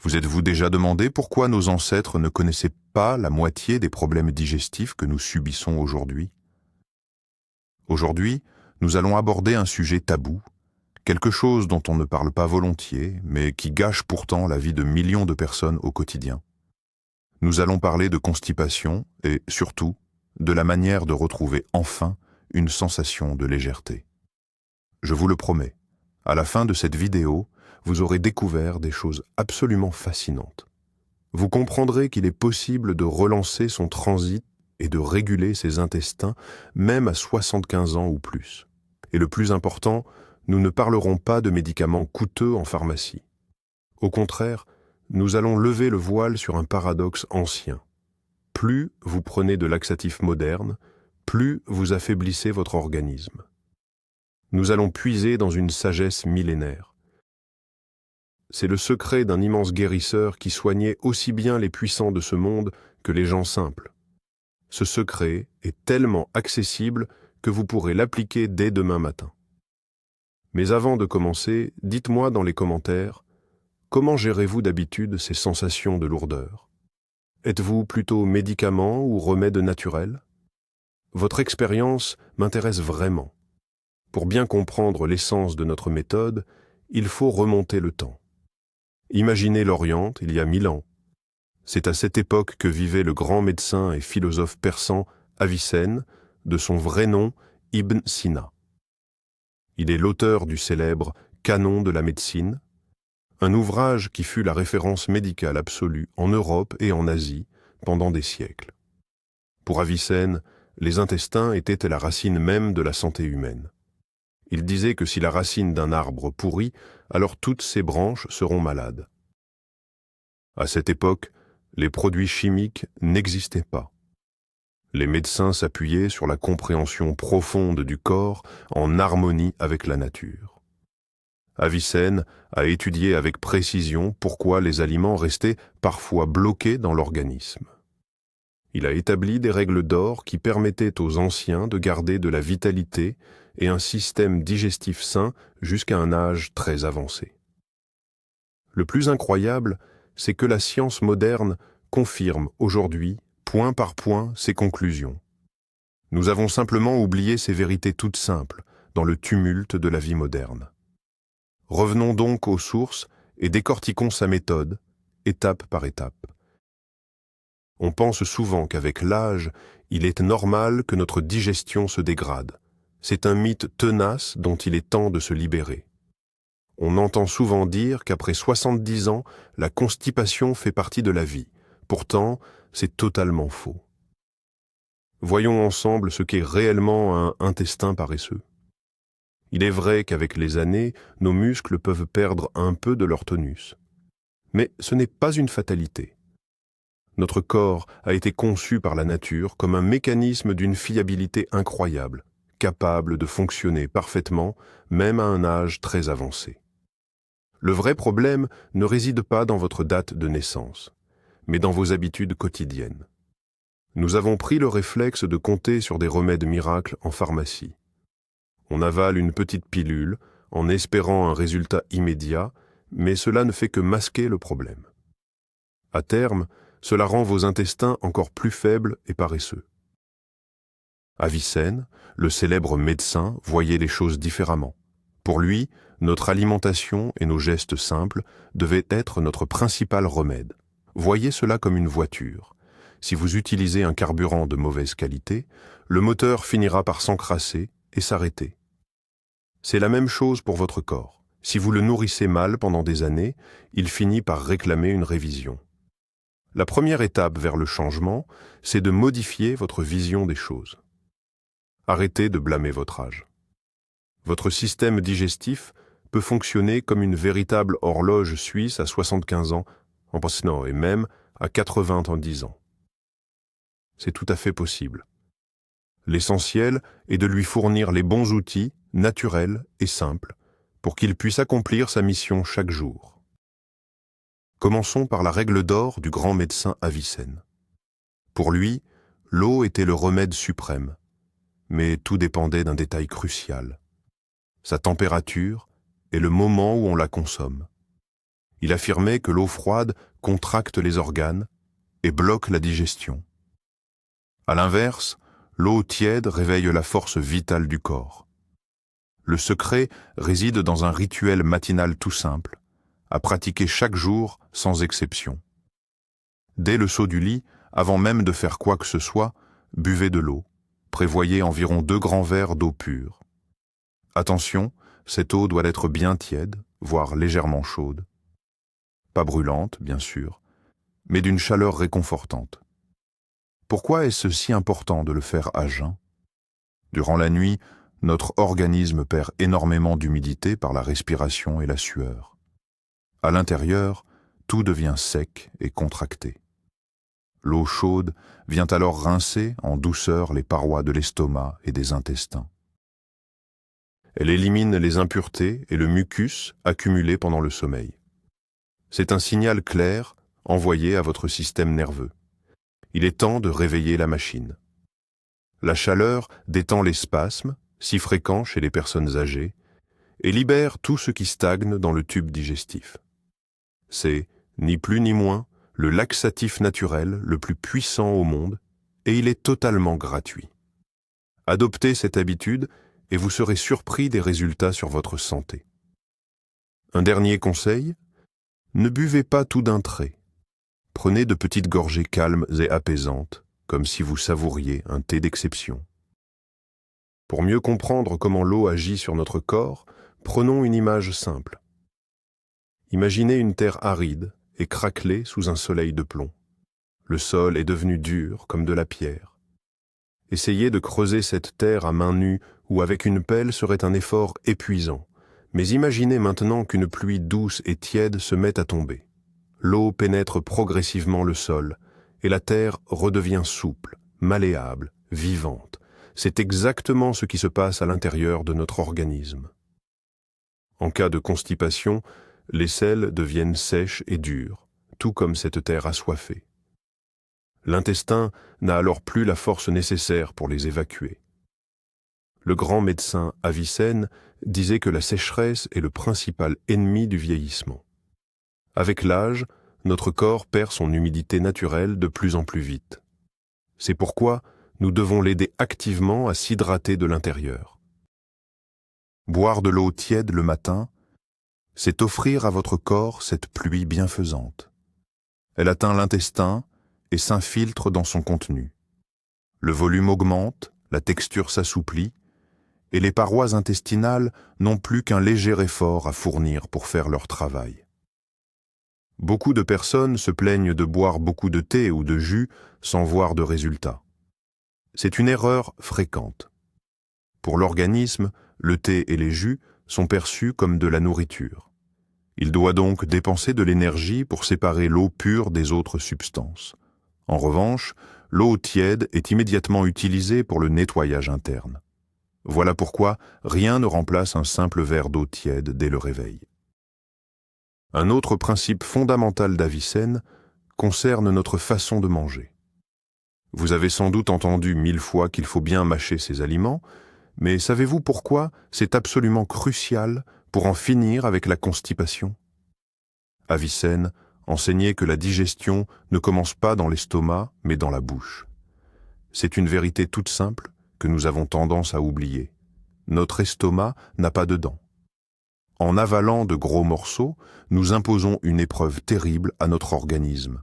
Vous êtes-vous déjà demandé pourquoi nos ancêtres ne connaissaient pas la moitié des problèmes digestifs que nous subissons aujourd'hui? Aujourd'hui, nous allons aborder un sujet tabou, quelque chose dont on ne parle pas volontiers, mais qui gâche pourtant la vie de millions de personnes au quotidien. Nous allons parler de constipation et, surtout, de la manière de retrouver enfin une sensation de légèreté. Je vous le promets, à la fin de cette vidéo, vous aurez découvert des choses absolument fascinantes. Vous comprendrez qu'il est possible de relancer son transit et de réguler ses intestins même à 75 ans ou plus. Et le plus important, nous ne parlerons pas de médicaments coûteux en pharmacie. Au contraire, nous allons lever le voile sur un paradoxe ancien. Plus vous prenez de laxatifs modernes, plus vous affaiblissez votre organisme. Nous allons puiser dans une sagesse millénaire. C'est le secret d'un immense guérisseur qui soignait aussi bien les puissants de ce monde que les gens simples. Ce secret est tellement accessible que vous pourrez l'appliquer dès demain matin. Mais avant de commencer, dites-moi dans les commentaires, comment gérez-vous d'habitude ces sensations de lourdeur? Êtes-vous plutôt médicament ou remède naturel? Votre expérience m'intéresse vraiment. Pour bien comprendre l'essence de notre méthode, il faut remonter le temps. Imaginez l'Orient il y a 1000 ans. C'est à cette époque que vivait le grand médecin et philosophe persan Avicenne, de son vrai nom Ibn Sina. Il est l'auteur du célèbre Canon de la médecine, un ouvrage qui fut la référence médicale absolue en Europe et en Asie pendant des siècles. Pour Avicenne, les intestins étaient la racine même de la santé humaine. Il disait que si la racine d'un arbre pourrit, alors toutes ses branches seront malades. À cette époque, les produits chimiques n'existaient pas. Les médecins s'appuyaient sur la compréhension profonde du corps en harmonie avec la nature. Avicenne a étudié avec précision pourquoi les aliments restaient parfois bloqués dans l'organisme. Il a établi des règles d'or qui permettaient aux anciens de garder de la vitalité et un système digestif sain jusqu'à un âge très avancé. Le plus incroyable, c'est que la science moderne confirme aujourd'hui, point par point, ses conclusions. Nous avons simplement oublié ces vérités toutes simples dans le tumulte de la vie moderne. Revenons donc aux sources et décortiquons sa méthode, étape par étape. On pense souvent qu'avec l'âge, il est normal que notre digestion se dégrade. C'est un mythe tenace dont il est temps de se libérer. On entend souvent dire qu'après 70 ans, la constipation fait partie de la vie. Pourtant, c'est totalement faux. Voyons ensemble ce qu'est réellement un intestin paresseux. Il est vrai qu'avec les années, nos muscles peuvent perdre un peu de leur tonus. Mais ce n'est pas une fatalité. Notre corps a été conçu par la nature comme un mécanisme d'une fiabilité incroyable, capable de fonctionner parfaitement, même à un âge très avancé. Le vrai problème ne réside pas dans votre date de naissance, mais dans vos habitudes quotidiennes. Nous avons pris le réflexe de compter sur des remèdes miracles en pharmacie. On avale une petite pilule en espérant un résultat immédiat, mais cela ne fait que masquer le problème. À terme, cela rend vos intestins encore plus faibles et paresseux. Avicenne, le célèbre médecin, voyait les choses différemment. Pour lui, notre alimentation et nos gestes simples devaient être notre principal remède. Voyez cela comme une voiture. Si vous utilisez un carburant de mauvaise qualité, le moteur finira par s'encrasser et s'arrêter. C'est la même chose pour votre corps. Si vous le nourrissez mal pendant des années, il finit par réclamer une révision. La première étape vers le changement, c'est de modifier votre vision des choses. Arrêtez de blâmer votre âge. Votre système digestif peut fonctionner comme une véritable horloge suisse à 75 ans, en passant et même à 90 ans. C'est tout à fait possible. L'essentiel est de lui fournir les bons outils, naturels et simples, pour qu'il puisse accomplir sa mission chaque jour. Commençons par la règle d'or du grand médecin Avicenne. Pour lui, l'eau était le remède suprême, mais tout dépendait d'un détail crucial, sa température et le moment où on la consomme. Il affirmait que l'eau froide contracte les organes et bloque la digestion. À l'inverse, l'eau tiède réveille la force vitale du corps. Le secret réside dans un rituel matinal tout simple, à pratiquer chaque jour sans exception. Dès le saut du lit, avant même de faire quoi que ce soit, buvez de l'eau. Prévoyez environ 2 grands verres d'eau pure. Attention, cette eau doit être bien tiède, voire légèrement chaude. Pas brûlante, bien sûr, mais d'une chaleur réconfortante. Pourquoi est-ce si important de le faire à jeun? Durant la nuit, notre organisme perd énormément d'humidité par la respiration et la sueur. À l'intérieur, tout devient sec et contracté. L'eau chaude vient alors rincer en douceur les parois de l'estomac et des intestins. Elle élimine les impuretés et le mucus accumulés pendant le sommeil. C'est un signal clair envoyé à votre système nerveux. Il est temps de réveiller la machine. La chaleur détend les spasmes, si fréquents chez les personnes âgées, et libère tout ce qui stagne dans le tube digestif. C'est, ni plus ni moins, le laxatif naturel le plus puissant au monde, et il est totalement gratuit. Adoptez cette habitude et vous serez surpris des résultats sur votre santé. Un dernier conseil, ne buvez pas tout d'un trait. Prenez de petites gorgées calmes et apaisantes, comme si vous savouriez un thé d'exception. Pour mieux comprendre comment l'eau agit sur notre corps, prenons une image simple. Imaginez une terre aride et craquelée sous un soleil de plomb. Le sol est devenu dur comme de la pierre. Essayez de creuser cette terre à main nue ou avec une pelle serait un effort épuisant. Mais imaginez maintenant qu'une pluie douce et tiède se met à tomber. L'eau pénètre progressivement le sol et la terre redevient souple, malléable, vivante. C'est exactement ce qui se passe à l'intérieur de notre organisme. En cas de constipation, les selles deviennent sèches et dures, tout comme cette terre assoiffée. L'intestin n'a alors plus la force nécessaire pour les évacuer. Le grand médecin Avicenne disait que la sécheresse est le principal ennemi du vieillissement. Avec l'âge, notre corps perd son humidité naturelle de plus en plus vite. C'est pourquoi nous devons l'aider activement à s'hydrater de l'intérieur. Boire de l'eau tiède le matin, c'est offrir à votre corps cette pluie bienfaisante. Elle atteint l'intestin et s'infiltre dans son contenu. Le volume augmente, la texture s'assouplit, et les parois intestinales n'ont plus qu'un léger effort à fournir pour faire leur travail. Beaucoup de personnes se plaignent de boire beaucoup de thé ou de jus sans voir de résultat. C'est une erreur fréquente. Pour l'organisme, le thé et les jus sont perçus comme de la nourriture. Il doit donc dépenser de l'énergie pour séparer l'eau pure des autres substances. En revanche, l'eau tiède est immédiatement utilisée pour le nettoyage interne. Voilà pourquoi rien ne remplace un simple verre d'eau tiède dès le réveil. Un autre principe fondamental d'Avicenne concerne notre façon de manger. Vous avez sans doute entendu 1000 fois qu'il faut bien mâcher ses aliments, mais savez-vous pourquoi c'est absolument crucial pour en finir avec la constipation? Avicenne enseignait que la digestion ne commence pas dans l'estomac, mais dans la bouche. C'est une vérité toute simple que nous avons tendance à oublier. Notre estomac n'a pas de dents. En avalant de gros morceaux, nous imposons une épreuve terrible à notre organisme.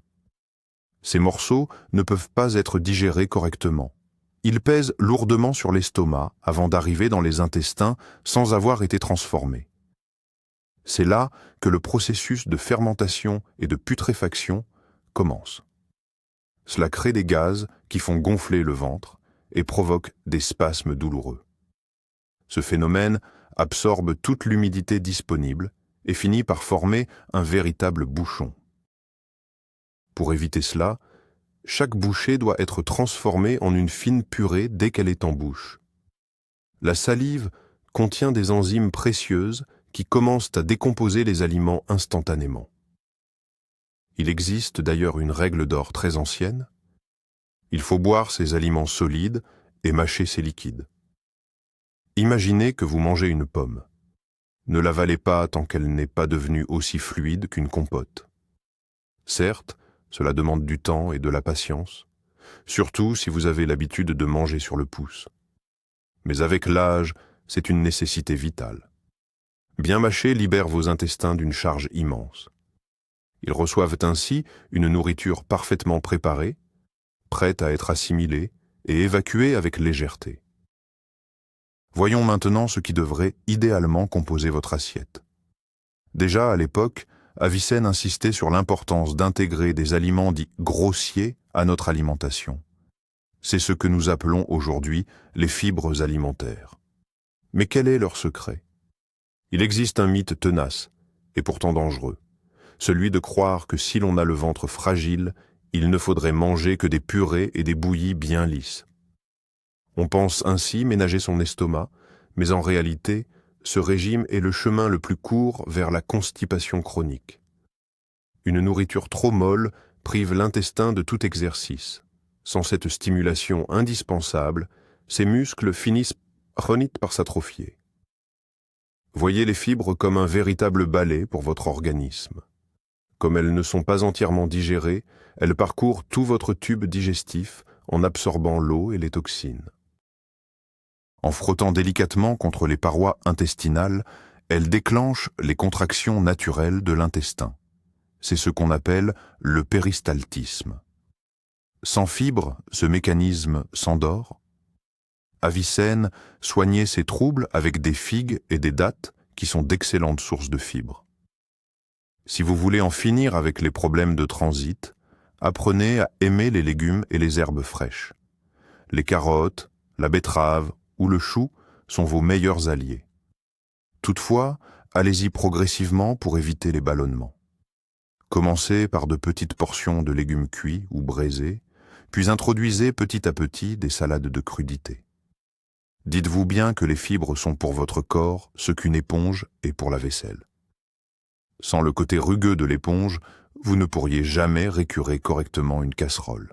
Ces morceaux ne peuvent pas être digérés correctement. Ils pèsent lourdement sur l'estomac avant d'arriver dans les intestins sans avoir été transformés. C'est là que le processus de fermentation et de putréfaction commence. Cela crée des gaz qui font gonfler le ventre et provoque des spasmes douloureux. Ce phénomène absorbe toute l'humidité disponible et finit par former un véritable bouchon. Pour éviter cela, chaque bouchée doit être transformée en une fine purée dès qu'elle est en bouche. La salive contient des enzymes précieuses qui commencent à décomposer les aliments instantanément. Il existe d'ailleurs une règle d'or très ancienne. Il faut boire ces aliments solides et mâcher ces liquides. Imaginez que vous mangez une pomme. Ne l'avalez pas tant qu'elle n'est pas devenue aussi fluide qu'une compote. Certes, cela demande du temps et de la patience, surtout si vous avez l'habitude de manger sur le pouce. Mais avec l'âge, c'est une nécessité vitale. Bien mâcher libère vos intestins d'une charge immense. Ils reçoivent ainsi une nourriture parfaitement préparée, prête à être assimilée et évacuée avec légèreté. Voyons maintenant ce qui devrait idéalement composer votre assiette. Déjà à l'époque, Avicenne insistait sur l'importance d'intégrer des aliments dits grossiers à notre alimentation. C'est ce que nous appelons aujourd'hui les fibres alimentaires. Mais quel est leur secret? Il existe un mythe tenace, et pourtant dangereux, celui de croire que si l'on a le ventre fragile, il ne faudrait manger que des purées et des bouillies bien lisses. On pense ainsi ménager son estomac, mais en réalité, ce régime est le chemin le plus court vers la constipation chronique. Une nourriture trop molle prive l'intestin de tout exercice. Sans cette stimulation indispensable, ses muscles finissent par s'atrophier. Voyez les fibres comme un véritable balai pour votre organisme. Comme elles ne sont pas entièrement digérées, elles parcourent tout votre tube digestif en absorbant l'eau et les toxines. En frottant délicatement contre les parois intestinales, elles déclenchent les contractions naturelles de l'intestin. C'est ce qu'on appelle le péristaltisme. Sans fibres, ce mécanisme s'endort. Avicenne soignait ces troubles avec des figues et des dattes qui sont d'excellentes sources de fibres. Si vous voulez en finir avec les problèmes de transit, apprenez à aimer les légumes et les herbes fraîches. Les carottes, la betterave ou le chou sont vos meilleurs alliés. Toutefois, allez-y progressivement pour éviter les ballonnements. Commencez par de petites portions de légumes cuits ou braisés, puis introduisez petit à petit des salades de crudités. Dites-vous bien que les fibres sont pour votre corps ce qu'une éponge est pour la vaisselle. Sans le côté rugueux de l'éponge, vous ne pourriez jamais récurer correctement une casserole.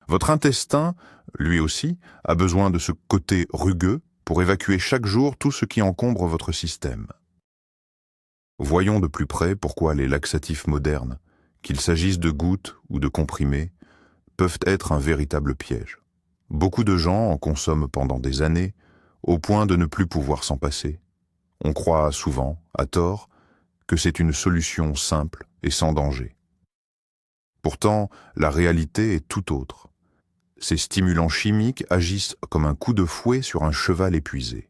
Votre intestin, lui aussi, a besoin de ce côté rugueux pour évacuer chaque jour tout ce qui encombre votre système. Voyons de plus près pourquoi les laxatifs modernes, qu'il s'agisse de gouttes ou de comprimés, peuvent être un véritable piège. Beaucoup de gens en consomment pendant des années, au point de ne plus pouvoir s'en passer. On croit souvent, à tort, que c'est une solution simple et sans danger. Pourtant, la réalité est tout autre. Ces stimulants chimiques agissent comme un coup de fouet sur un cheval épuisé.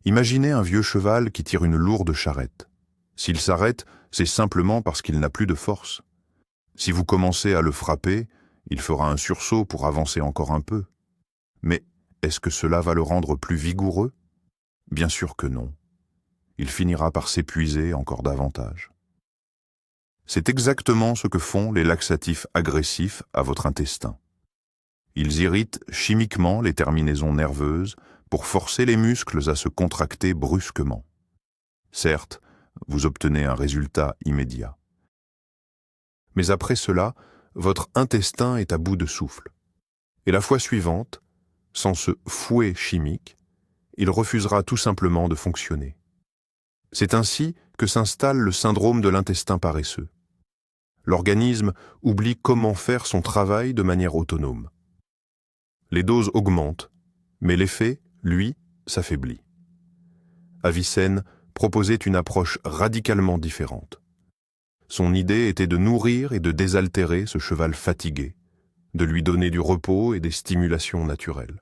Imaginez un vieux cheval qui tire une lourde charrette. S'il s'arrête, c'est simplement parce qu'il n'a plus de force. Si vous commencez à le frapper, il fera un sursaut pour avancer encore un peu. Mais est-ce que cela va le rendre plus vigoureux? Bien sûr que non. Il finira par s'épuiser encore davantage. C'est exactement ce que font les laxatifs agressifs à votre intestin. Ils irritent chimiquement les terminaisons nerveuses pour forcer les muscles à se contracter brusquement. Certes, vous obtenez un résultat immédiat. Mais après cela, votre intestin est à bout de souffle. Et la fois suivante, sans ce fouet chimique, il refusera tout simplement de fonctionner. C'est ainsi que s'installe le syndrome de l'intestin paresseux. L'organisme oublie comment faire son travail de manière autonome. Les doses augmentent, mais l'effet, lui, s'affaiblit. Avicenne proposait une approche radicalement différente. Son idée était de nourrir et de désaltérer ce cheval fatigué, de lui donner du repos et des stimulations naturelles.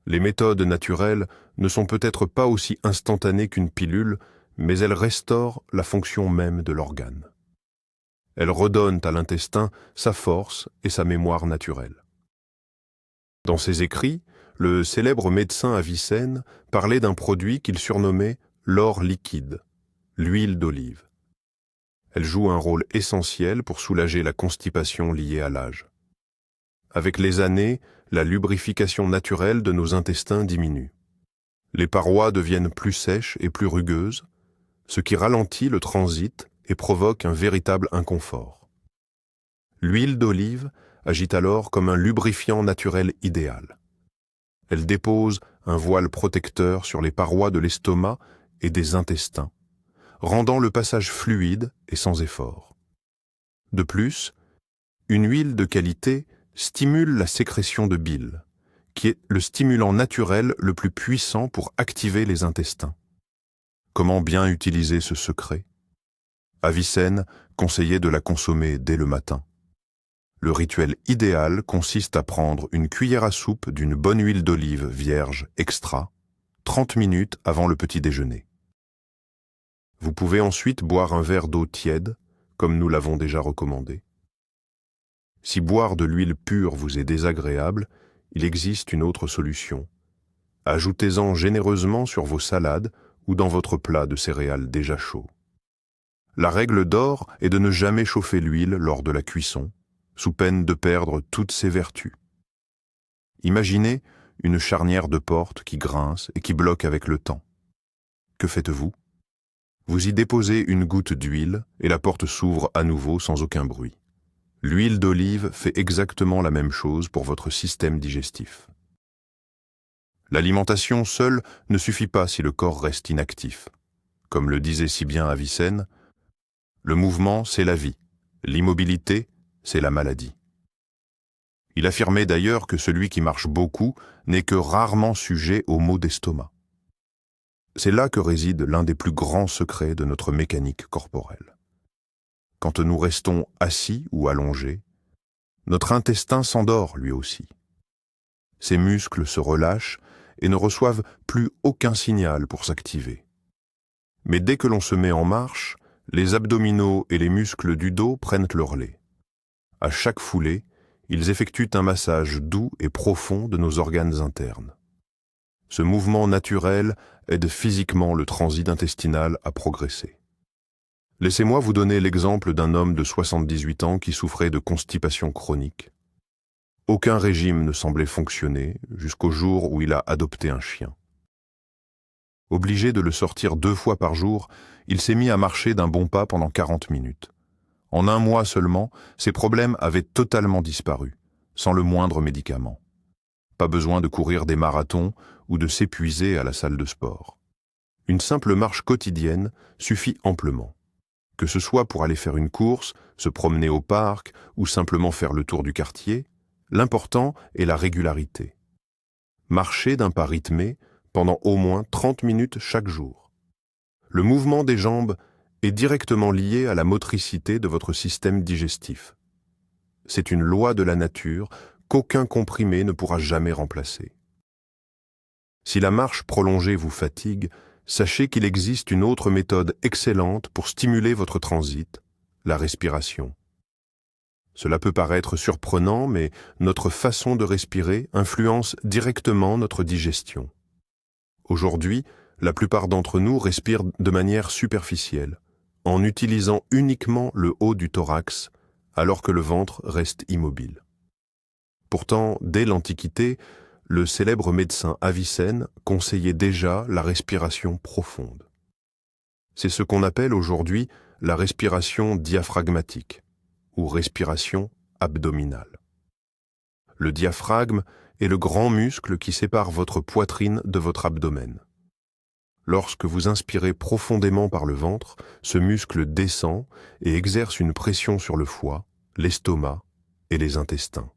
Les méthodes naturelles ne sont peut-être pas aussi instantanées qu'une pilule, mais elles restaurent la fonction même de l'organe. Elles redonnent à l'intestin sa force et sa mémoire naturelle. Dans ses écrits, le célèbre médecin Avicenne parlait d'un produit qu'il surnommait l'or liquide, l'huile d'olive. Elle joue un rôle essentiel pour soulager la constipation liée à l'âge. Avec les années, la lubrification naturelle de nos intestins diminue. Les parois deviennent plus sèches et plus rugueuses, ce qui ralentit le transit et provoque un véritable inconfort. L'huile d'olive agit alors comme un lubrifiant naturel idéal. Elle dépose un voile protecteur sur les parois de l'estomac et des intestins, rendant le passage fluide et sans effort. De plus, une huile de qualité stimule la sécrétion de bile, qui est le stimulant naturel le plus puissant pour activer les intestins. Comment bien utiliser ce secret? Avicenne conseillait de la consommer dès le matin. Le rituel idéal consiste à prendre une cuillère à soupe d'une bonne huile d'olive vierge extra, 30 minutes avant le petit déjeuner. Vous pouvez ensuite boire un verre d'eau tiède, comme nous l'avons déjà recommandé. Si boire de l'huile pure vous est désagréable, il existe une autre solution. Ajoutez-en généreusement sur vos salades ou dans votre plat de céréales déjà chaud. La règle d'or est de ne jamais chauffer l'huile lors de la cuisson, sous peine de perdre toutes ses vertus. Imaginez une charnière de porte qui grince et qui bloque avec le temps. Que faites-vous? Vous y déposez une goutte d'huile et la porte s'ouvre à nouveau sans aucun bruit. L'huile d'olive fait exactement la même chose pour votre système digestif. L'alimentation seule ne suffit pas si le corps reste inactif. Comme le disait si bien Avicenne, le mouvement, c'est la vie. L'immobilité, c'est la maladie. Il affirmait d'ailleurs que celui qui marche beaucoup n'est que rarement sujet aux maux d'estomac. C'est là que réside l'un des plus grands secrets de notre mécanique corporelle. Quand nous restons assis ou allongés, notre intestin s'endort lui aussi. Ses muscles se relâchent et ne reçoivent plus aucun signal pour s'activer. Mais dès que l'on se met en marche, les abdominaux et les muscles du dos prennent le relais. À chaque foulée, ils effectuent un massage doux et profond de nos organes internes. Ce mouvement naturel aide physiquement le transit intestinal à progresser. Laissez-moi vous donner l'exemple d'un homme de 78 ans qui souffrait de constipation chronique. Aucun régime ne semblait fonctionner jusqu'au jour où il a adopté un chien. Obligé de le sortir 2 fois par jour, il s'est mis à marcher d'un bon pas pendant 40 minutes. En 1 mois seulement, ses problèmes avaient totalement disparu, sans le moindre médicament. Pas besoin de courir des marathons ou de s'épuiser à la salle de sport. Une simple marche quotidienne suffit amplement. Que ce soit pour aller faire une course, se promener au parc ou simplement faire le tour du quartier, l'important est la régularité. Marcher d'un pas rythmé pendant au moins 30 minutes chaque jour. Le mouvement des jambes est directement lié à la motricité de votre système digestif. C'est une loi de la nature qu'aucun comprimé ne pourra jamais remplacer. Si la marche prolongée vous fatigue, sachez qu'il existe une autre méthode excellente pour stimuler votre transit, la respiration. Cela peut paraître surprenant, mais notre façon de respirer influence directement notre digestion. Aujourd'hui, la plupart d'entre nous respirent de manière superficielle, en utilisant uniquement le haut du thorax, alors que le ventre reste immobile. Pourtant, dès l'Antiquité, le célèbre médecin Avicenne conseillait déjà la respiration profonde. C'est ce qu'on appelle aujourd'hui la respiration diaphragmatique ou respiration abdominale. Le diaphragme est le grand muscle qui sépare votre poitrine de votre abdomen. Lorsque vous inspirez profondément par le ventre, ce muscle descend et exerce une pression sur le foie, l'estomac et les intestins.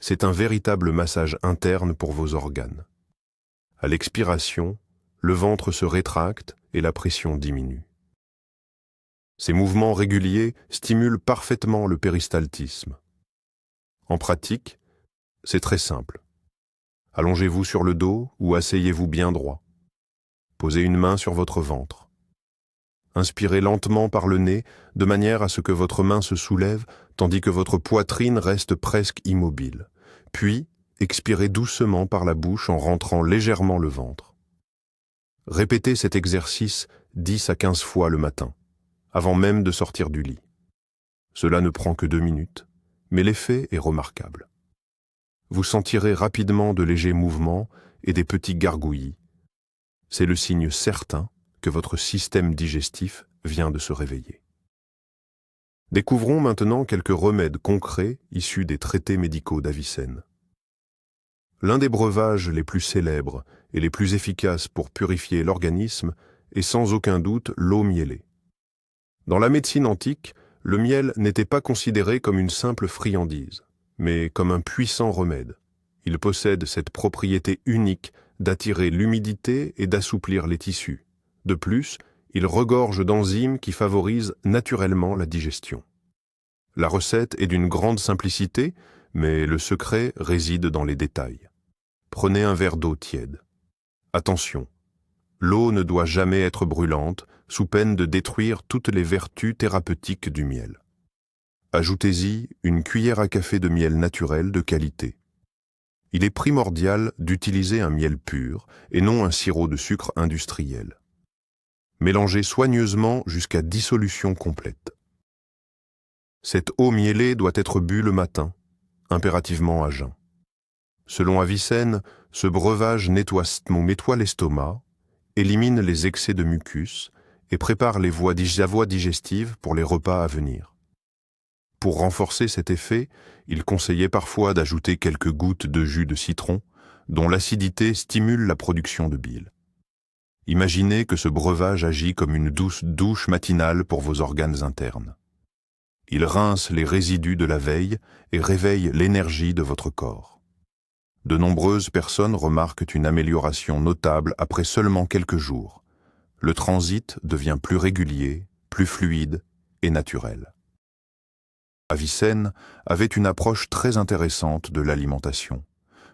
C'est un véritable massage interne pour vos organes. À l'expiration, le ventre se rétracte et la pression diminue. Ces mouvements réguliers stimulent parfaitement le péristaltisme. En pratique, c'est très simple. Allongez-vous sur le dos ou asseyez-vous bien droit. Posez une main sur votre ventre. Inspirez lentement par le nez de manière à ce que votre main se soulève tandis que votre poitrine reste presque immobile. Puis, expirez doucement par la bouche en rentrant légèrement le ventre. Répétez cet exercice 10 à 15 fois le matin, avant même de sortir du lit. Cela ne prend que 2 minutes, mais l'effet est remarquable. Vous sentirez rapidement de légers mouvements et des petits gargouillis. C'est le signe certain que votre système digestif vient de se réveiller. Découvrons maintenant quelques remèdes concrets issus des traités médicaux d'Avicenne. L'un des breuvages les plus célèbres et les plus efficaces pour purifier l'organisme est sans aucun doute l'eau mielée. Dans la médecine antique, le miel n'était pas considéré comme une simple friandise, mais comme un puissant remède. Il possède cette propriété unique d'attirer l'humidité et d'assouplir les tissus. De plus, il regorge d'enzymes qui favorisent naturellement la digestion. La recette est d'une grande simplicité, mais le secret réside dans les détails. Prenez un verre d'eau tiède. Attention, l'eau ne doit jamais être brûlante, sous peine de détruire toutes les vertus thérapeutiques du miel. Ajoutez-y une cuillère à café de miel naturel de qualité. Il est primordial d'utiliser un miel pur et non un sirop de sucre industriel. Mélangez soigneusement jusqu'à dissolution complète. Cette eau mielée doit être bue le matin, impérativement à jeun. Selon Avicenne, ce breuvage nettoie l'estomac, élimine les excès de mucus et prépare la voie digestive pour les repas à venir. Pour renforcer cet effet, il conseillait parfois d'ajouter quelques gouttes de jus de citron, dont l'acidité stimule la production de bile. Imaginez que ce breuvage agit comme une douce douche matinale pour vos organes internes. Il rince les résidus de la veille et réveille l'énergie de votre corps. De nombreuses personnes remarquent une amélioration notable après seulement quelques jours. Le transit devient plus régulier, plus fluide et naturel. Avicenne avait une approche très intéressante de l'alimentation.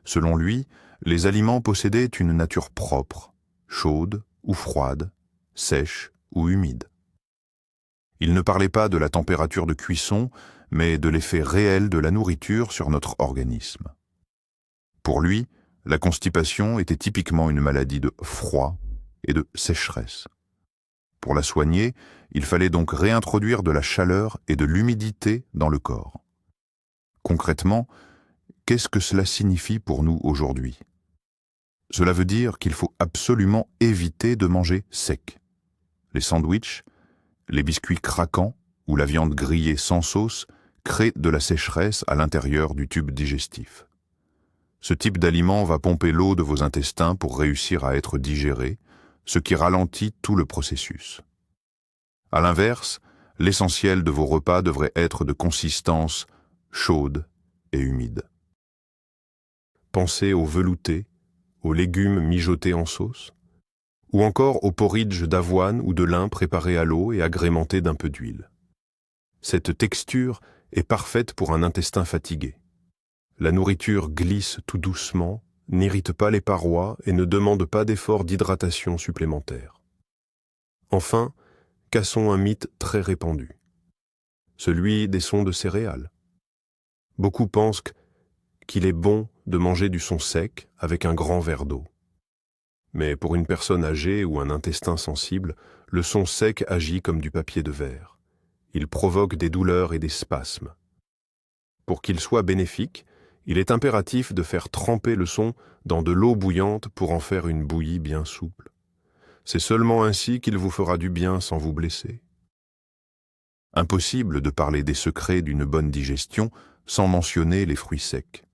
Selon lui, les aliments possédaient une nature propre, chaude ou froide, sèche ou humide. Il ne parlait pas de la température de cuisson, mais de l'effet réel de la nourriture sur notre organisme. Pour lui, la constipation était typiquement une maladie de froid et de sécheresse. Pour la soigner, il fallait donc réintroduire de la chaleur et de l'humidité dans le corps. Concrètement, qu'est-ce que cela signifie pour nous aujourd'hui? Cela veut dire qu'il faut absolument éviter de manger sec. Les sandwichs, les biscuits craquants ou la viande grillée sans sauce créent de la sécheresse à l'intérieur du tube digestif. Ce type d'aliment va pomper l'eau de vos intestins pour réussir à être digéré, ce qui ralentit tout le processus. À l'inverse, l'essentiel de vos repas devrait être de consistance chaude et humide. Pensez aux veloutés, aux légumes mijotés en sauce, ou encore au porridge d'avoine ou de lin préparé à l'eau et agrémenté d'un peu d'huile. Cette texture est parfaite pour un intestin fatigué. La nourriture glisse tout doucement, n'irrite pas les parois et ne demande pas d'effort d'hydratation supplémentaire. Enfin, cassons un mythe très répandu, celui des sons de céréales. Beaucoup pensent qu'il est bon de manger du son sec avec un grand verre d'eau. Mais pour une personne âgée ou un intestin sensible, le son sec agit comme du papier de verre. Il provoque des douleurs et des spasmes. Pour qu'il soit bénéfique, il est impératif de faire tremper le son dans de l'eau bouillante pour en faire une bouillie bien souple. C'est seulement ainsi qu'il vous fera du bien sans vous blesser. Impossible de parler des secrets d'une bonne digestion sans mentionner les fruits secs.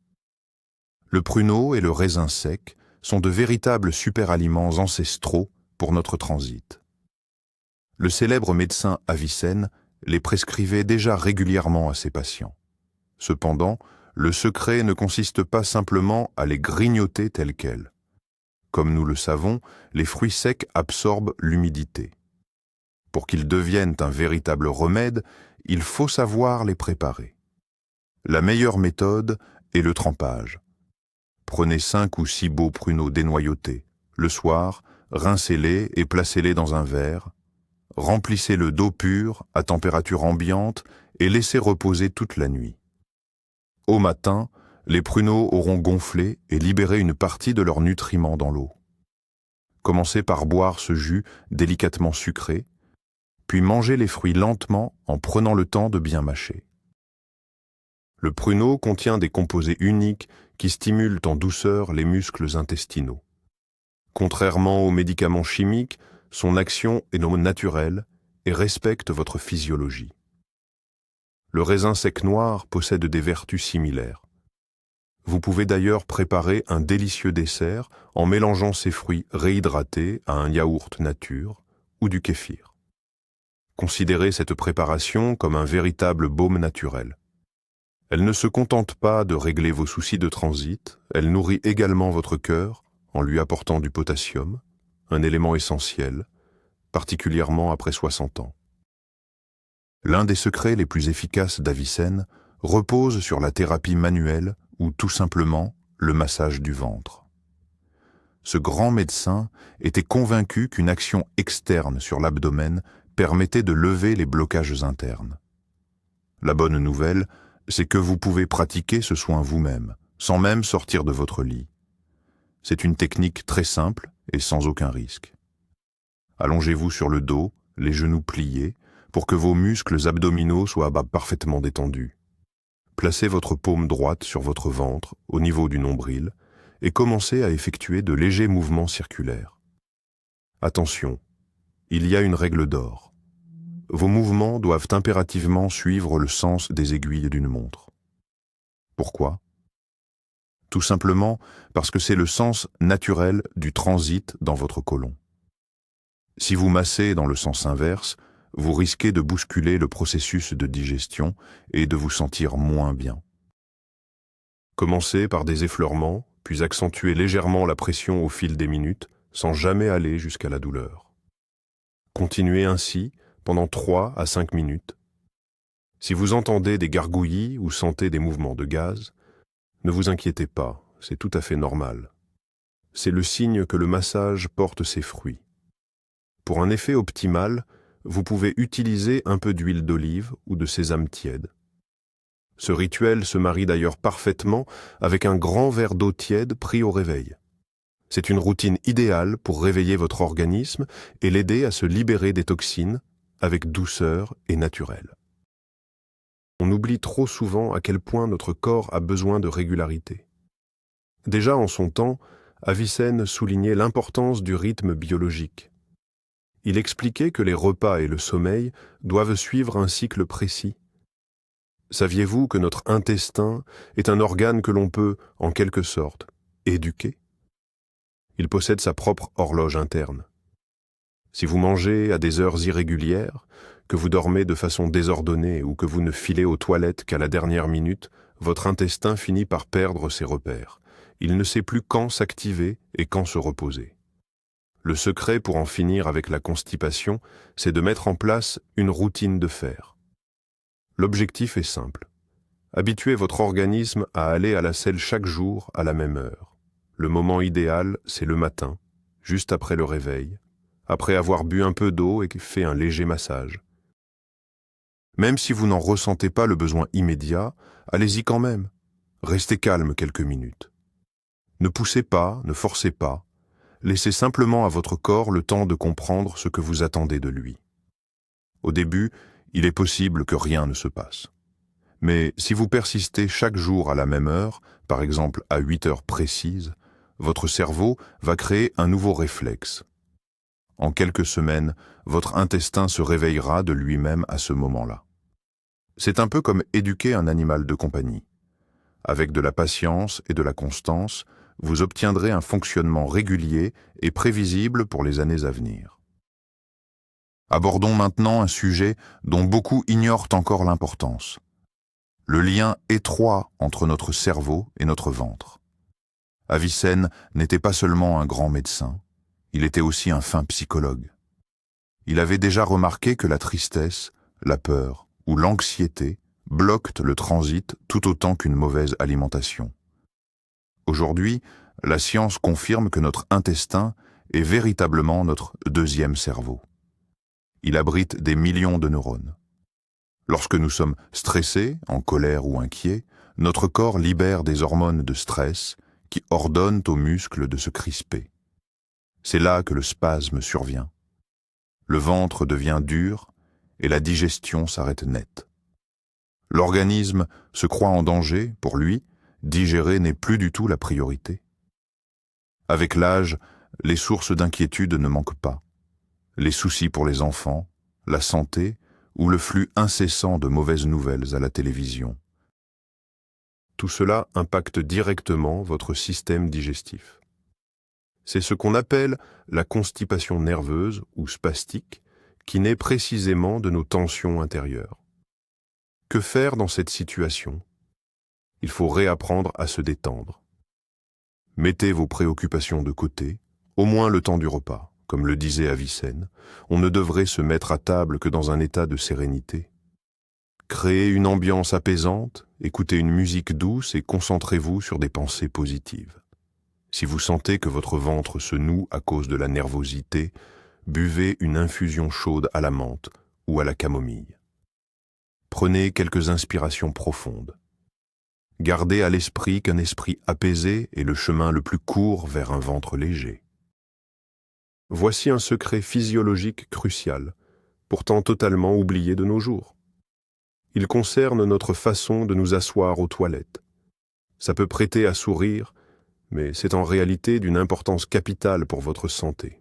Le pruneau et le raisin sec sont de véritables superaliments ancestraux pour notre transit. Le célèbre médecin Avicenne les prescrivait déjà régulièrement à ses patients. Cependant, le secret ne consiste pas simplement à les grignoter tels quels. Comme nous le savons, les fruits secs absorbent l'humidité. Pour qu'ils deviennent un véritable remède, il faut savoir les préparer. La meilleure méthode est le trempage. Prenez 5 ou 6 beaux pruneaux dénoyautés. Le soir, rincez-les et placez-les dans un verre. Remplissez-le d'eau pure à température ambiante et laissez reposer toute la nuit. Au matin, les pruneaux auront gonflé et libéré une partie de leurs nutriments dans l'eau. Commencez par boire ce jus délicatement sucré, puis mangez les fruits lentement en prenant le temps de bien mâcher. Le pruneau contient des composés uniques qui stimulent en douceur les muscles intestinaux. Contrairement aux médicaments chimiques, son action est naturelle et respecte votre physiologie. Le raisin sec noir possède des vertus similaires. Vous pouvez d'ailleurs préparer un délicieux dessert en mélangeant ces fruits réhydratés à un yaourt nature ou du kéfir. Considérez cette préparation comme un véritable baume naturel. Elle ne se contente pas de régler vos soucis de transit, elle nourrit également votre cœur en lui apportant du potassium, un élément essentiel, particulièrement après 60 ans. L'un des secrets les plus efficaces d'Avicenne repose sur la thérapie manuelle ou tout simplement le massage du ventre. Ce grand médecin était convaincu qu'une action externe sur l'abdomen permettait de lever les blocages internes. La bonne nouvelle, c'est que vous pouvez pratiquer ce soin vous-même, sans même sortir de votre lit. C'est une technique très simple et sans aucun risque. Allongez-vous sur le dos, les genoux pliés, pour que vos muscles abdominaux soient parfaitement détendus. Placez votre paume droite sur votre ventre, au niveau du nombril, et commencez à effectuer de légers mouvements circulaires. Attention, il y a une règle d'or. Vos mouvements doivent impérativement suivre le sens des aiguilles d'une montre. Pourquoi ? Tout simplement parce que c'est le sens naturel du transit dans votre côlon. Si vous massez dans le sens inverse, vous risquez de bousculer le processus de digestion et de vous sentir moins bien. Commencez par des effleurements, puis accentuez légèrement la pression au fil des minutes, sans jamais aller jusqu'à la douleur. Continuez ainsi pendant 3 à 5 minutes. Si vous entendez des gargouillis ou sentez des mouvements de gaz, ne vous inquiétez pas, c'est tout à fait normal. C'est le signe que le massage porte ses fruits. Pour un effet optimal, vous pouvez utiliser un peu d'huile d'olive ou de sésame tiède. Ce rituel se marie d'ailleurs parfaitement avec un grand verre d'eau tiède pris au réveil. C'est une routine idéale pour réveiller votre organisme et l'aider à se libérer des toxines avec douceur et naturel. On oublie trop souvent à quel point notre corps a besoin de régularité. Déjà en son temps, Avicenne soulignait l'importance du rythme biologique. Il expliquait que les repas et le sommeil doivent suivre un cycle précis. Saviez-vous que notre intestin est un organe que l'on peut, en quelque sorte, éduquer ? Il possède sa propre horloge interne. Si vous mangez à des heures irrégulières, que vous dormez de façon désordonnée ou que vous ne filez aux toilettes qu'à la dernière minute, votre intestin finit par perdre ses repères. Il ne sait plus quand s'activer et quand se reposer. Le secret pour en finir avec la constipation, c'est de mettre en place une routine de fer. L'objectif est simple. Habituez votre organisme à aller à la selle chaque jour à la même heure. Le moment idéal, c'est le matin, juste après le réveil, après avoir bu un peu d'eau et fait un léger massage. Même si vous n'en ressentez pas le besoin immédiat, allez-y quand même. Restez calme quelques minutes. Ne poussez pas, ne forcez pas. Laissez simplement à votre corps le temps de comprendre ce que vous attendez de lui. Au début, il est possible que rien ne se passe. Mais si vous persistez chaque jour à la même heure, par exemple à 8 heures précises, votre cerveau va créer un nouveau réflexe. En quelques semaines, votre intestin se réveillera de lui-même à ce moment-là. C'est un peu comme éduquer un animal de compagnie. Avec de la patience et de la constance, vous obtiendrez un fonctionnement régulier et prévisible pour les années à venir. Abordons maintenant un sujet dont beaucoup ignorent encore l'importance. Le lien étroit entre notre cerveau et notre ventre. Avicenne n'était pas seulement un grand médecin, il était aussi un fin psychologue. Il avait déjà remarqué que la tristesse, la peur ou l'anxiété bloquent le transit tout autant qu'une mauvaise alimentation. Aujourd'hui, la science confirme que notre intestin est véritablement notre deuxième cerveau. Il abrite des millions de neurones. Lorsque nous sommes stressés, en colère ou inquiets, notre corps libère des hormones de stress qui ordonnent aux muscles de se crisper. C'est là que le spasme survient. Le ventre devient dur et la digestion s'arrête net. L'organisme se croit en danger, pour lui, digérer n'est plus du tout la priorité. Avec l'âge, les sources d'inquiétude ne manquent pas. Les soucis pour les enfants, la santé ou le flux incessant de mauvaises nouvelles à la télévision. Tout cela impacte directement votre système digestif. C'est ce qu'on appelle la constipation nerveuse ou spastique, qui naît précisément de nos tensions intérieures. Que faire dans cette situation? Il faut réapprendre à se détendre. Mettez vos préoccupations de côté, au moins le temps du repas. Comme le disait Avicenne, on ne devrait se mettre à table que dans un état de sérénité. Créez une ambiance apaisante, écoutez une musique douce et concentrez-vous sur des pensées positives. Si vous sentez que votre ventre se noue à cause de la nervosité, buvez une infusion chaude à la menthe ou à la camomille. Prenez quelques inspirations profondes. Gardez à l'esprit qu'un esprit apaisé est le chemin le plus court vers un ventre léger. Voici un secret physiologique crucial, pourtant totalement oublié de nos jours. Il concerne notre façon de nous asseoir aux toilettes. Ça peut prêter à sourire, mais c'est en réalité d'une importance capitale pour votre santé.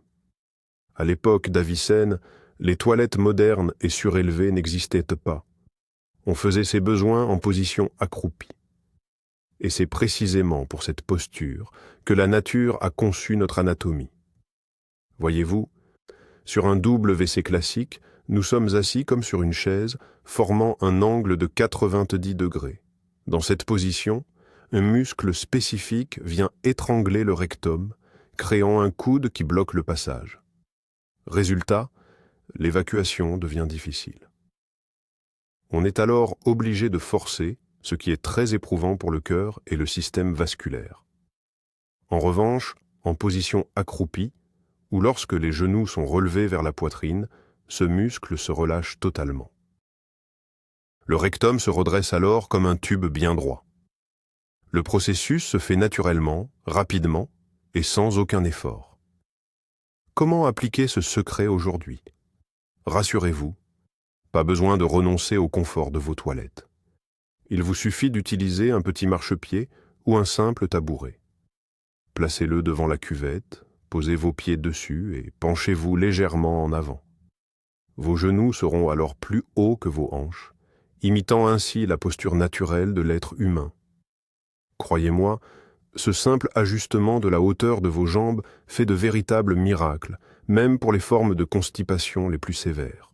À l'époque d'Avicenne, les toilettes modernes et surélevées n'existaient pas. On faisait ses besoins en position accroupie. Et c'est précisément pour cette posture que la nature a conçu notre anatomie. Voyez-vous, sur un double WC classique, nous sommes assis comme sur une chaise, formant un angle de 90 degrés. Dans cette position, un muscle spécifique vient étrangler le rectum, créant un coude qui bloque le passage. Résultat, l'évacuation devient difficile. On est alors obligé de forcer, ce qui est très éprouvant pour le cœur et le système vasculaire. En revanche, en position accroupie, ou lorsque les genoux sont relevés vers la poitrine, ce muscle se relâche totalement. Le rectum se redresse alors comme un tube bien droit. Le processus se fait naturellement, rapidement et sans aucun effort. Comment appliquer ce secret aujourd'hui? Rassurez-vous, pas besoin de renoncer au confort de vos toilettes. Il vous suffit d'utiliser un petit marchepied ou un simple tabouret. Placez-le devant la cuvette, posez vos pieds dessus et penchez-vous légèrement en avant. Vos genoux seront alors plus hauts que vos hanches, imitant ainsi la posture naturelle de l'être humain. Croyez-moi, ce simple ajustement de la hauteur de vos jambes fait de véritables miracles, même pour les formes de constipation les plus sévères.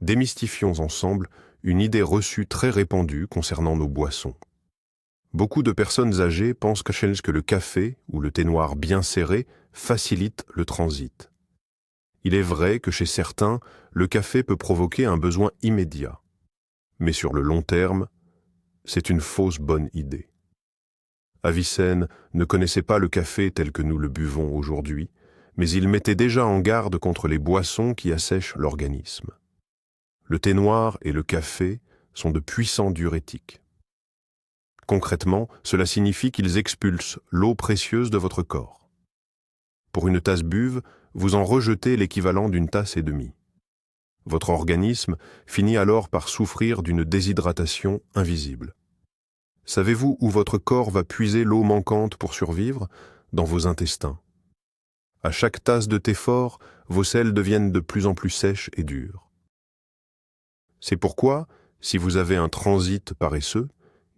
Démystifions ensemble une idée reçue très répandue concernant nos boissons. Beaucoup de personnes âgées pensent que le café ou le thé noir bien serré facilite le transit. Il est vrai que chez certains, le café peut provoquer un besoin immédiat. Mais sur le long terme, c'est une fausse bonne idée. Avicenne ne connaissait pas le café tel que nous le buvons aujourd'hui, mais il mettait déjà en garde contre les boissons qui assèchent l'organisme. Le thé noir et le café sont de puissants diurétiques. Concrètement, cela signifie qu'ils expulsent l'eau précieuse de votre corps. Pour une tasse buve, vous en rejetez l'équivalent d'une tasse et demie. Votre organisme finit alors par souffrir d'une déshydratation invisible. Savez-vous où votre corps va puiser l'eau manquante pour survivre? Dans vos intestins. À chaque tasse de thé fort, vos selles deviennent de plus en plus sèches et dures. C'est pourquoi, si vous avez un transit paresseux,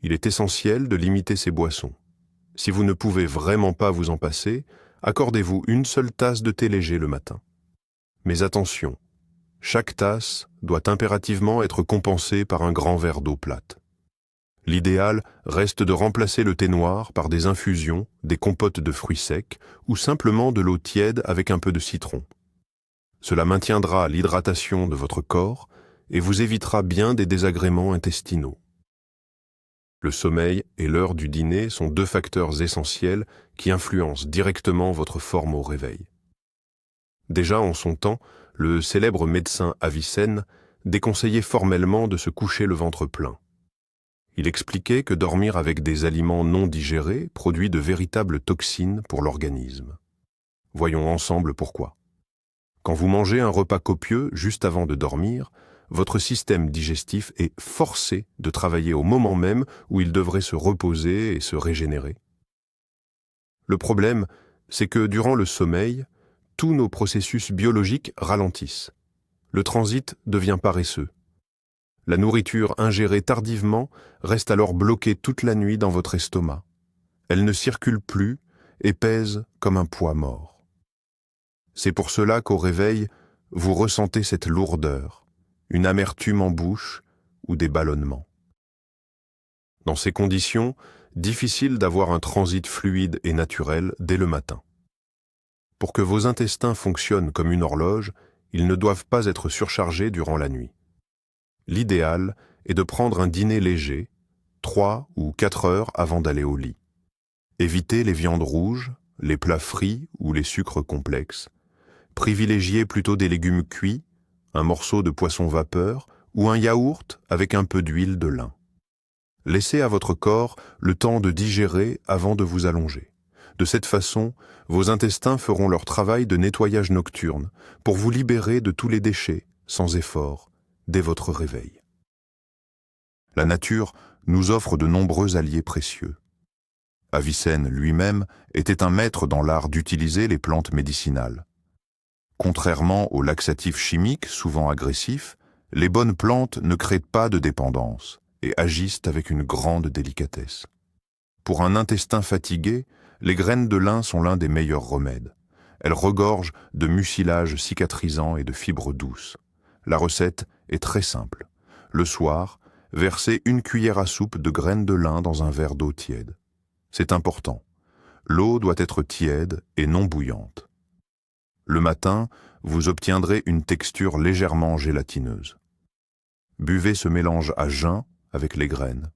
il est essentiel de limiter ces boissons. Si vous ne pouvez vraiment pas vous en passer, accordez-vous une seule tasse de thé léger le matin. Mais attention, chaque tasse doit impérativement être compensée par un grand verre d'eau plate. L'idéal reste de remplacer le thé noir par des infusions, des compotes de fruits secs ou simplement de l'eau tiède avec un peu de citron. Cela maintiendra l'hydratation de votre corps et vous évitera bien des désagréments intestinaux. Le sommeil et l'heure du dîner sont deux facteurs essentiels qui influencent directement votre forme au réveil. Déjà en son temps, le célèbre médecin Avicenne déconseillait formellement de se coucher le ventre plein. Il expliquait que dormir avec des aliments non digérés produit de véritables toxines pour l'organisme. Voyons ensemble pourquoi. Quand vous mangez un repas copieux juste avant de dormir, votre système digestif est forcé de travailler au moment même où il devrait se reposer et se régénérer. Le problème, c'est que durant le sommeil, tous nos processus biologiques ralentissent. Le transit devient paresseux. La nourriture ingérée tardivement reste alors bloquée toute la nuit dans votre estomac. Elle ne circule plus et pèse comme un poids mort. C'est pour cela qu'au réveil, vous ressentez cette lourdeur, une amertume en bouche ou des ballonnements. Dans ces conditions, difficile d'avoir un transit fluide et naturel dès le matin. Pour que vos intestins fonctionnent comme une horloge, ils ne doivent pas être surchargés durant la nuit. L'idéal est de prendre un dîner léger, 3 ou 4 heures avant d'aller au lit. Évitez les viandes rouges, les plats frits ou les sucres complexes. Privilégiez plutôt des légumes cuits, un morceau de poisson vapeur ou un yaourt avec un peu d'huile de lin. Laissez à votre corps le temps de digérer avant de vous allonger. De cette façon, vos intestins feront leur travail de nettoyage nocturne pour vous libérer de tous les déchets, sans effort, dès votre réveil. La nature nous offre de nombreux alliés précieux. Avicenne lui-même était un maître dans l'art d'utiliser les plantes médicinales. Contrairement aux laxatifs chimiques, souvent agressifs, les bonnes plantes ne créent pas de dépendance et agissent avec une grande délicatesse. Pour un intestin fatigué, les graines de lin sont l'un des meilleurs remèdes. Elles regorgent de mucilage cicatrisant et de fibres douces. La recette est très simple. Le soir, versez 1 cuillère à soupe de graines de lin dans un verre d'eau tiède. C'est important. L'eau doit être tiède et non bouillante. Le matin, vous obtiendrez une texture légèrement gélatineuse. Buvez ce mélange à jeun avec les graines.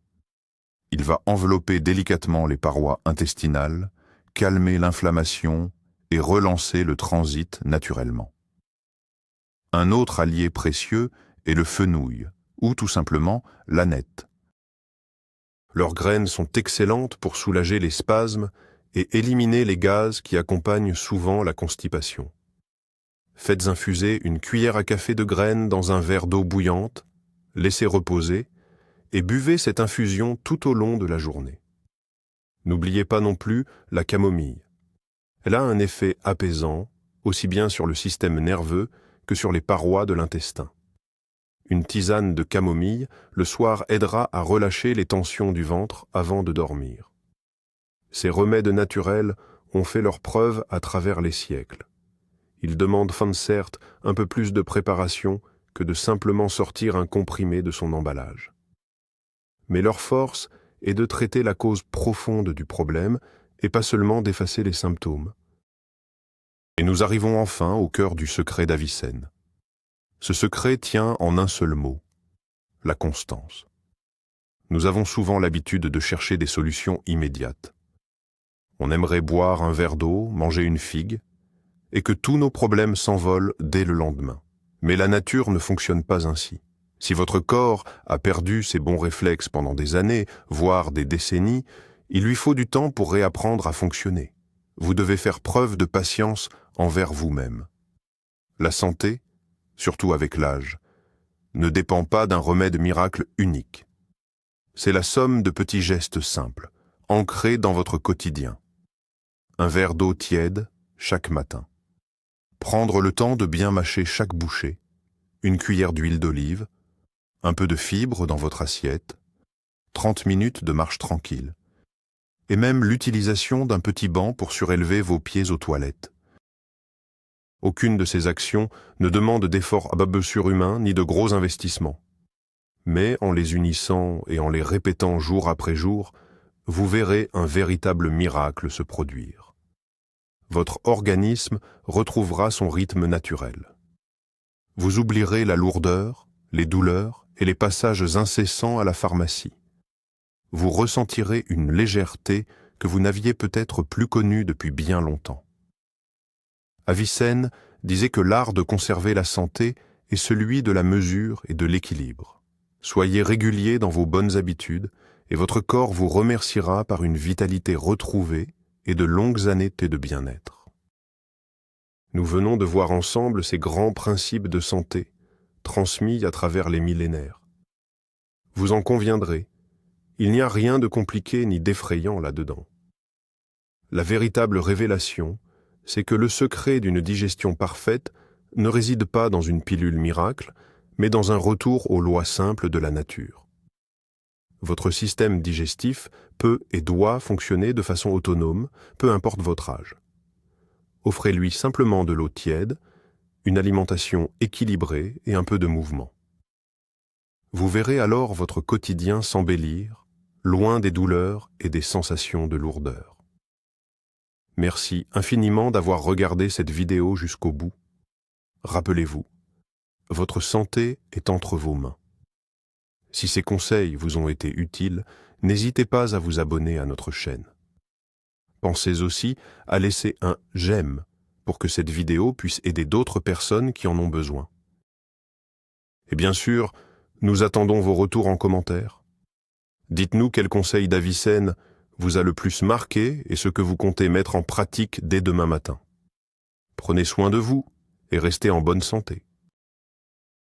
Il va envelopper délicatement les parois intestinales, calmer l'inflammation et relancer le transit naturellement. Un autre allié précieux est le fenouil, ou tout simplement l'ânette. Leurs graines sont excellentes pour soulager les spasmes et éliminer les gaz qui accompagnent souvent la constipation. Faites infuser 1 cuillère à café de graines dans un verre d'eau bouillante, laissez reposer et buvez cette infusion tout au long de la journée. N'oubliez pas non plus la camomille. Elle a un effet apaisant, aussi bien sur le système nerveux que sur les parois de l'intestin. Une tisane de camomille le soir aidera à relâcher les tensions du ventre avant de dormir. Ces remèdes naturels ont fait leurs preuves à travers les siècles. Ils demandent certes un peu plus de préparation que de simplement sortir un comprimé de son emballage. Mais leur force est de traiter la cause profonde du problème et pas seulement d'effacer les symptômes. Et nous arrivons enfin au cœur du secret d'Avicenne. Ce secret tient en un seul mot, la constance. Nous avons souvent l'habitude de chercher des solutions immédiates. On aimerait boire un verre d'eau, manger une figue, et que tous nos problèmes s'envolent dès le lendemain. Mais la nature ne fonctionne pas ainsi. Si votre corps a perdu ses bons réflexes pendant des années, voire des décennies, il lui faut du temps pour réapprendre à fonctionner. Vous devez faire preuve de patience envers vous-même. La santé, surtout avec l'âge, ne dépend pas d'un remède miracle unique. C'est la somme de petits gestes simples, ancrés dans votre quotidien. Un verre d'eau tiède chaque matin. Prendre le temps de bien mâcher chaque bouchée, 1 cuillère d'huile d'olive, un peu de fibre dans votre assiette, 30 minutes de marche tranquille, et même l'utilisation d'un petit banc pour surélever vos pieds aux toilettes. Aucune de ces actions ne demande d'efforts à bas surhumains ni de gros investissements. Mais en les unissant et en les répétant jour après jour, vous verrez un véritable miracle se produire. Votre organisme retrouvera son rythme naturel. Vous oublierez la lourdeur, les douleurs et les passages incessants à la pharmacie. Vous ressentirez une légèreté que vous n'aviez peut-être plus connue depuis bien longtemps. Avicenne disait que l'art de conserver la santé est celui de la mesure et de l'équilibre. Soyez régulier dans vos bonnes habitudes et votre corps vous remerciera par une vitalité retrouvée et de longues années de bien-être. Nous venons de voir ensemble ces grands principes de santé, transmis à travers les millénaires. Vous en conviendrez, il n'y a rien de compliqué ni d'effrayant là-dedans. La véritable révélation, c'est que le secret d'une digestion parfaite ne réside pas dans une pilule miracle, mais dans un retour aux lois simples de la nature. Votre système digestif peut et doit fonctionner de façon autonome, peu importe votre âge. Offrez-lui simplement de l'eau tiède, une alimentation équilibrée et un peu de mouvement. Vous verrez alors votre quotidien s'embellir, loin des douleurs et des sensations de lourdeur. Merci infiniment d'avoir regardé cette vidéo jusqu'au bout. Rappelez-vous, votre santé est entre vos mains. Si ces conseils vous ont été utiles, n'hésitez pas à vous abonner à notre chaîne. Pensez aussi à laisser un « j'aime » pour que cette vidéo puisse aider d'autres personnes qui en ont besoin. Et bien sûr, nous attendons vos retours en commentaire. Dites-nous quel conseil d'Avicenne vous a le plus marqué et ce que vous comptez mettre en pratique dès demain matin. Prenez soin de vous et restez en bonne santé.